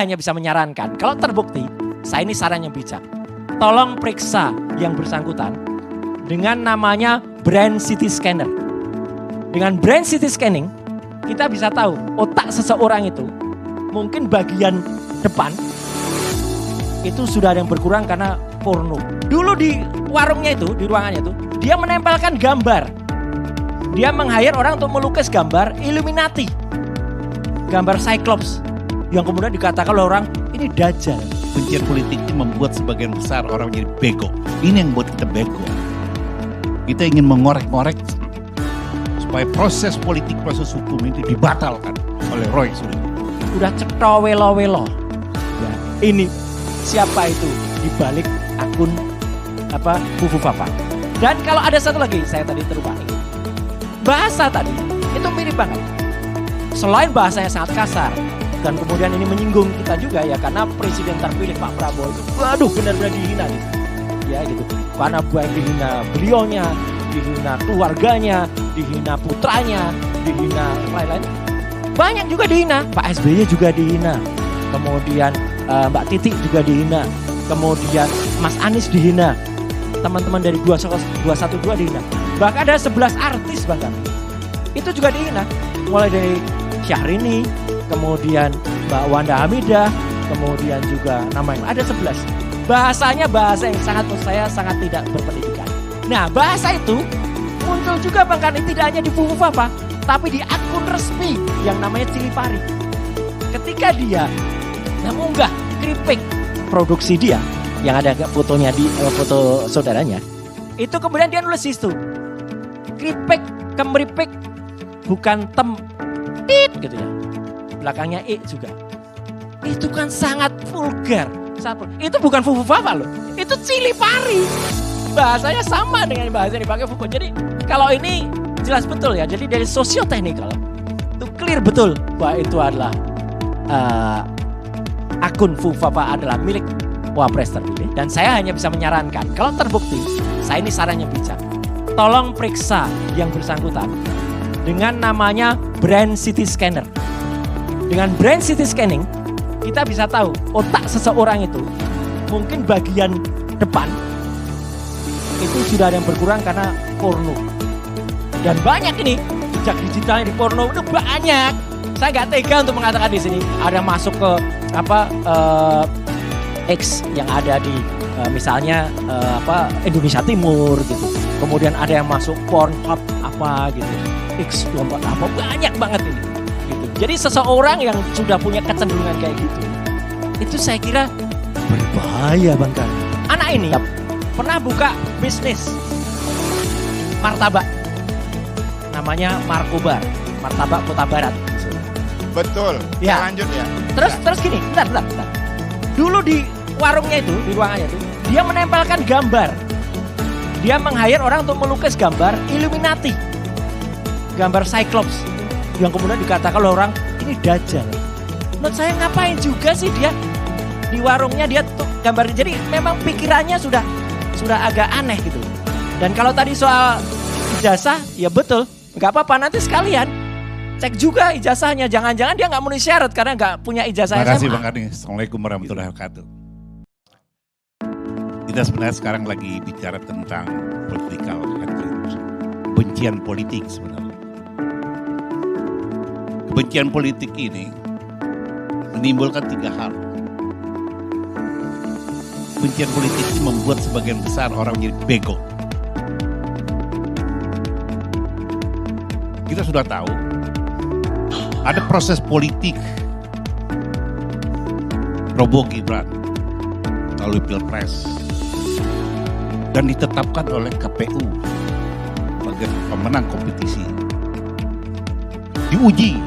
hanya bisa menyarankan, kalau terbukti, saya ini saran yang bijak. Tolong periksa yang bersangkutan dengan namanya brain CT scanner. Dengan brain CT scanning, kita bisa tahu otak seseorang itu mungkin bagian depan itu sudah ada yang berkurang karena porno. Dulu di warungnya itu, di ruangannya itu, dia menempelkan gambar. Dia meng-hire orang untuk melukis gambar Illuminati. Gambar Cyclops. Yang kemudian dikatakan oleh orang, ini dajjal. Kebencian politik ini membuat sebagian besar orang menjadi bego. Ini yang buat kita bego. Kita ingin mengorek-ngorek supaya proses politik, proses hukum ini dibatalkan oleh Roy Suryo. Udah cetha welo-welo. Ya, ini siapa itu di balik akun Fufu Papa. Dan kalau ada satu lagi, saya tadi terlupa. Bahasa tadi itu mirip banget. Selain bahasanya sangat kasar dan kemudian ini menyinggung kita juga ya, karena presiden terpilih Pak Prabowo itu waduh benar-benar dihina gitu. Ya gitu. Karena baik dihina beliaunya, dihina keluarganya, dihina putranya, dihina lain-lain. Banyak juga dihina. Pak SBY juga dihina. Kemudian Mbak Titi juga dihina. Kemudian Mas Anies dihina. Teman-teman dari 212 dihina. Bahkan ada 11 artis bahkan. Itu juga dihina. Mulai dari Syahrini, kemudian Mbak Wanda Hamidah, kemudian juga nama yang ada 11. Bahasanya bahasa yang sangat menurut saya sangat tidak berpendidikan. Nah, bahasa itu muncul juga Bang Karni tidak hanya di Fufu Papa, tapi di akun resmi yang namanya Cilipari. Ketika dia mengunggah keripik produksi dia yang ada fotonya di foto saudaranya, itu kemudian dia nulis itu keripik kemeripik bukan tit gitu ya, belakangnya juga. Itu kan sangat vulgar. Itu bukan Fufu Papa loh, itu Cilipari. Bahasanya sama dengan bahasa yang dipakai Fufu. Jadi kalau ini jelas betul ya. Jadi dari sosioteknikal itu clear betul bahwa itu adalah akun Fufu Papa adalah milik Wapres terpilih. Dan saya hanya bisa menyarankan, kalau terbukti, saya ini sarannya bijak. Tolong periksa yang bersangkutan dengan namanya brain CT scanner. Dengan brain CT scanning, kita bisa tahu otak seseorang itu mungkin bagian depan itu sudah ada yang berkurang karena porno. Dan banyak ini jejak digitalnya di porno udah banyak. Saya nggak tega untuk mengatakan di sini ada masuk ke X yang ada di misalnya Indonesia Timur gitu. Kemudian ada yang masuk Pornhub apa gitu. X apa banyak banget ini. Gitu. Jadi seseorang yang sudah punya kecenderungan kayak gitu, itu saya kira berbahaya Bang Kan. Anak ini pernah buka bisnis martabak, namanya Markobar, martabak Kota Barat. Betul. Ya. Lanjut ya. Terus gini, bentar. Dulu di warungnya itu, di ruangannya itu, dia menempelkan gambar. Dia meng-hire orang untuk melukis gambar Illuminati. Gambar Cyclops. Yang kemudian dikatakan oleh orang, ini dajjal. Menurut saya ngapain juga sih dia di warungnya dia tuh gambar. Jadi memang pikirannya sudah agak aneh gitu. Dan kalau tadi soal ijazah, ya betul. Nggak apa-apa, nanti sekalian cek juga ijazahnya. Jangan-jangan dia nggak memenuhi syarat karena nggak punya ijazah SMA. Terima kasih Bang Karni. Assalamualaikum warahmatullahi wabarakatuh. Kita sebenarnya sekarang lagi bicara tentang political hatred. Kebencian politik sebenarnya. Kebencian politik ini menimbulkan 3 hal. Kebencian politik ini membuat sebagian besar orang menjadi bego. Kita sudah tahu ada proses politik Prabowo Gibran melalui Pilpres dan ditetapkan oleh KPU sebagai pemenang kompetisi. Diuji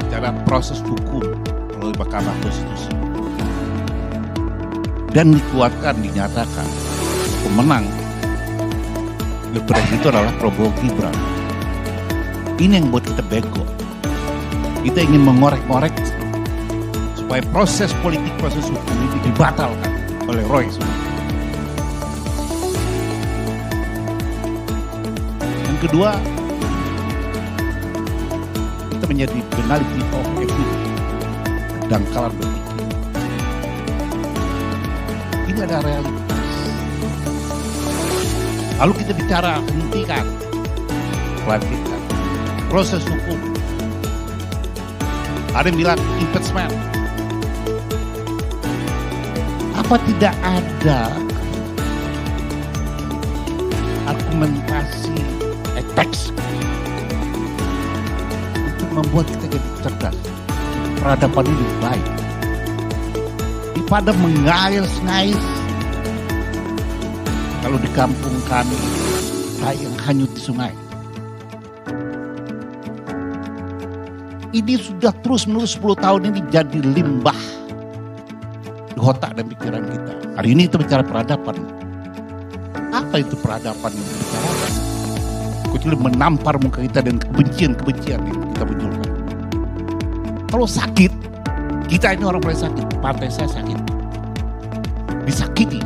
secara proses hukum melalui Mahkamah Konstitusi dan dikuatkan, dinyatakan pemenang Pilpres itu adalah Prabowo Gibran. Ini yang buat kita bego. Kita ingin mengorek-ngorek supaya proses politik, proses hukum ini dibatalkan oleh Roy Suryo. Yang kedua, kita menjadi penaliti of equity, dangkalan berpikir. Ini ada realitas. Lalu kita bicara hentikan, pelantikan, proses hukum. Ada yang bilang impeachment. Apa tidak ada argumentasi teks untuk membuat kita jadi cerdas, peradaban ini lebih baik daripada mengais-ngais? Kalau di kampung kami kayak yang hanyut di sungai. Ini sudah terus-menerus 10 tahun ini jadi limbah di otak dan pikiran kita. Hari ini kita bicara peradaban. Apa itu peradaban yang kita bicarakan? Kecuali menampar muka kita dan kebencian-kebencian yang kita munculkan. Kalau sakit, kita ini orang paling sakit. Partai saya sakit. Disakiti.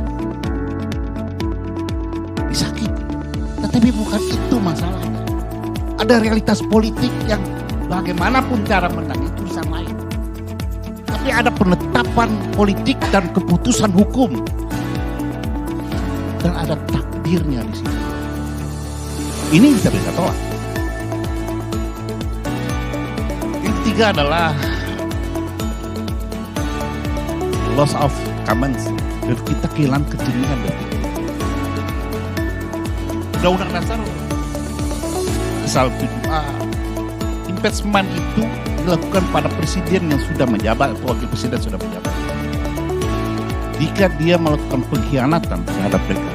Tetapi bukan itu masalahnya. Ada realitas politik yang bagaimanapun cara menang itu urusan lain. Tapi ada penetapan politik dan keputusan hukum. Dan ada takdirnya di sini. Ini kita bisa tolak. Yang ketiga adalah loss of common sense. Dan kita kehilangan kejernihan berpikir. Undang-Undang Dasar pasal 7A, impeachment itu dilakukan pada presiden yang sudah menjabat atau wakil presiden sudah menjabat. Jika dia melakukan pengkhianatan terhadap mereka,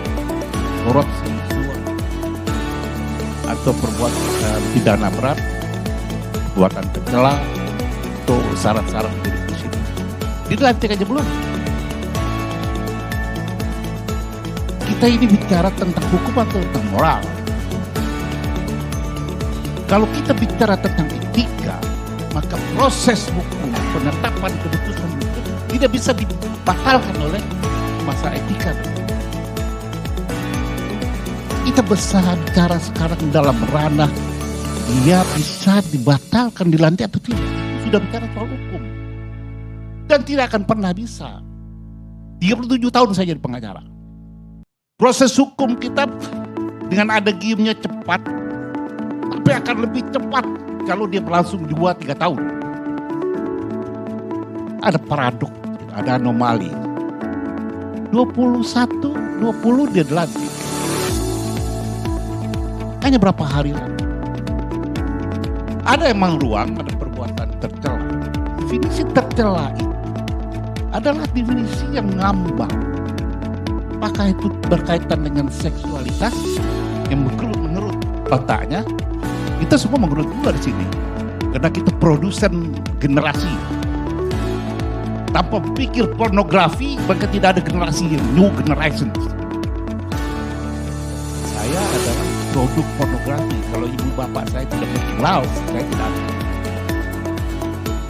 korupsi, suap, atau perbuatan pidana berat, perbuatan tercela, atau syarat-syarat dari presiden. Dilantik aja belum. Kita ini bicara tentang hukum atau tentang moral. Kalau kita bicara tentang etika, maka proses hukum, penetapan keputusan hukum tidak bisa dibatalkan oleh masa etika. Kita bicara sekarang dalam ranah dia bisa dibatalkan, dilantik atau tidak. Sudah bicara soal hukum. Dan tidak akan pernah bisa. 37 tahun saya jadi pengacara. Proses hukum kita dengan ada giumnya cepat, tapi akan lebih cepat kalau dia berlangsung 2-3 tahun. Ada paradok, ada anomali. 20 dia dilantik. Hanya berapa hari lagi. Ada emang ruang, ada perbuatan tercela. Definisi tercela itu adalah definisi yang ngambang. Apakah itu berkaitan dengan seksualitas yang menurut otaknya? Kita semua menurut dari sini. Karena kita produsen generasi. Tanpa pikir pornografi, maka tidak ada generasi yang new generation. Saya adalah produk pornografi. Kalau ibu bapak saya tidak bikin laos, saya tidak ada.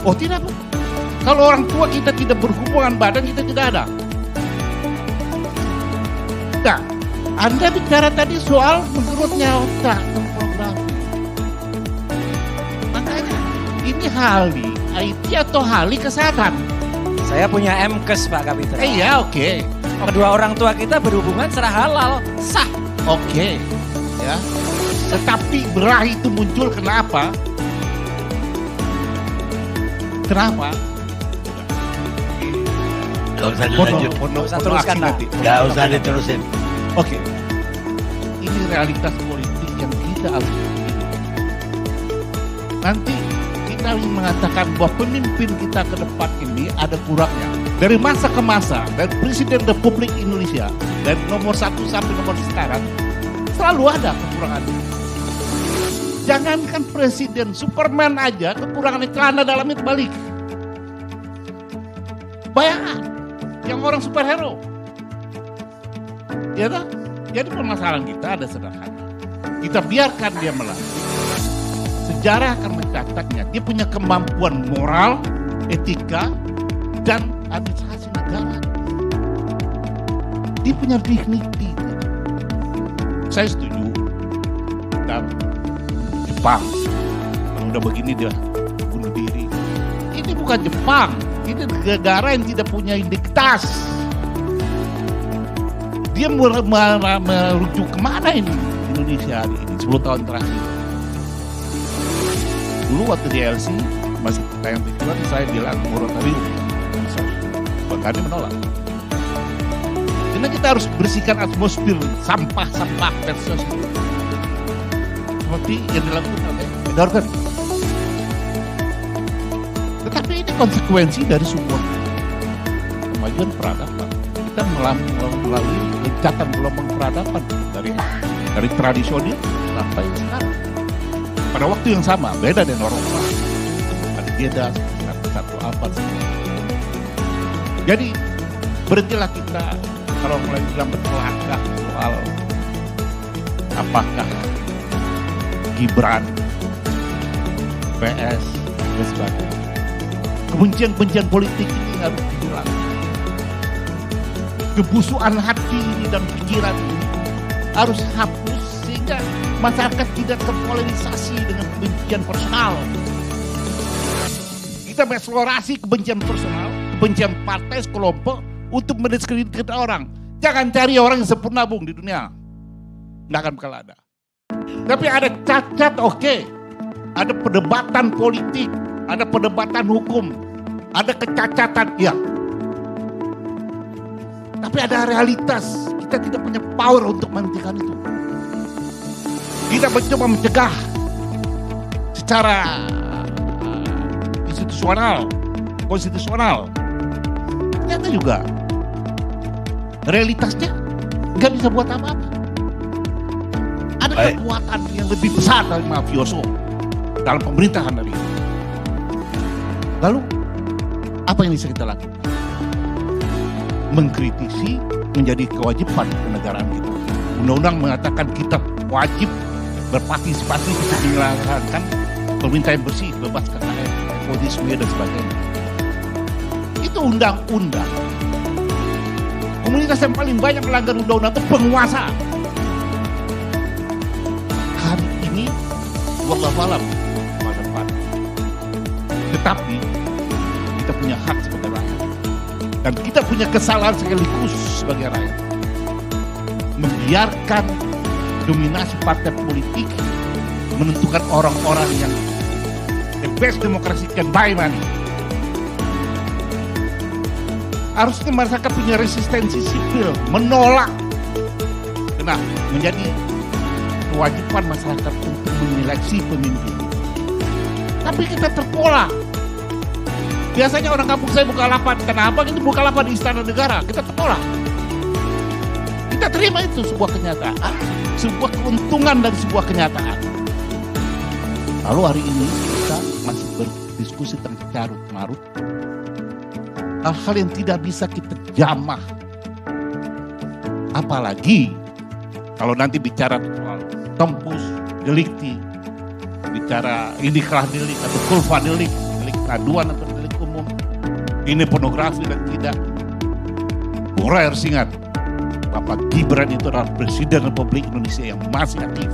Oh tidak, Bu. Kalau orang tua kita tidak berhubungan badan, kita tidak ada. Nah, Anda bicara tadi soal menurutnya otak dan pornografi. Makanya, ini Hali IT atau Hali kesehatan? Saya punya MKes Pak Kapitra. Iya, oke. Kedua orang tua kita berhubungan secara halal, sah. Oke, ya. Tetapi berah itu muncul kenapa? Kenapa? Gak usah dilanjut. Gak usah teruskan lah. Gak usah diterusin. Oke. Ini realitas politik yang kita harus pilih. Nanti kita ingin mengatakan bahwa pemimpin kita ke depan ini ada kurangnya. Dari masa ke masa, dari Presiden Republik Indonesia, dari nomor 1 sampai nomor sekarang, selalu ada kekurangan. Jangankan Presiden, Superman aja kekurangan celana dalamnya terbalik. Bayangkan, yang orang superhero. Ya tak? Jadi permasalahan kita ada sederhana. Kita biarkan dia melalui. Sejarah akan mencatatnya. Dia punya kemampuan moral, etika, dan administrasi negara. Dia punya dignity. Saya setuju. Dan Jepang, kalau udah begini dia bunuh diri. Ini bukan Jepang. Ini negara yang tidak punya identitas. Dia merujuk kemana ini Indonesia hari ini 10 tahun terakhir. Dulu waktu di LC masih tayang pikiran saya bilang moratorium. Bangkani menolak. Karena kita harus bersihkan atmosfer sampah-sampah medsos seperti yang dilakukan oleh Edorgan. Tetapi ini konsekuensi dari sebuah kemajuan peradaban. Kita melalui loncatan gelombang peradaban dari tradisional sampai sekarang. Pada waktu yang sama, beda dengan orang-orang. Ada jeda satu abad. Jadi berhentilah kita kalau mulai bilang berkelakah soal apakah Gibran, PS, dan sebagainya. Kebencian-kebencian politik ini harus dihilangkan. Kebusukan hati ini dan pikiran ini harus hapus sehingga masyarakat tidak terpolarisasi dengan kebencian personal. Kita mengeksplorasi kebencian personal, kebencian partai, kelompok untuk mendiskreditkan orang. Jangan cari orang yang sempurna, Bung, di dunia. Nggak akan bakal ada. Tapi ada cacat, oke. Ada perdebatan politik, ada perdebatan hukum, ada kecacatan, ya. Tapi ada realitas, kita tidak punya power untuk menghentikan itu. Kita mencoba mencegah secara institusional, konstitusional. Ternyata juga realitasnya nggak bisa buat apa-apa. Ada kekuatan yang lebih besar dari mafioso dalam pemerintahan hari ini. Lalu apa yang bisa kita lakukan? Mengkritisi menjadi kewajiban kenegaraan kita. Undang-undang mengatakan kita wajib berpartisipasi untuk menyelenggarkan pemerintahan bersih, bebas KKN, nepotisme dan sebagainya. Itu undang-undang. Komunitas yang paling banyak melanggar undang-undang itu penguasa. Hari ini, wallahu alam, masa depan. Tetapi kita punya hak sebagai rakyat. Dan kita punya kesalahan sekaligus sebagai rakyat. Membiarkan dominasi partai politik menentukan orang-orang yang the best demokrasi can buy money. Harusnya masyarakat punya resistensi sipil, menolak. Nah, menjadi kewajiban masyarakat untuk menyeleksi pemimpin. Tapi kita terpola. Biasanya orang kampung saya Bukalapak, kenapa kita Bukalapak di Istana Negara? Kita terpola. Kita terima itu sebuah kenyataan, sebuah keuntungan dari sebuah kenyataan. Lalu hari ini kita masih berdiskusi tentang carut-marut. Hal-hal yang tidak bisa kita jamah. Apalagi kalau nanti bicara soal tempus delikti, bicara iniklah delik atau kulfa delik, delik aduan atau delik umum, ini pornografi dan tidak. Bora harus ingat, Bapak Gibran itu adalah Presiden Republik Indonesia yang masih aktif.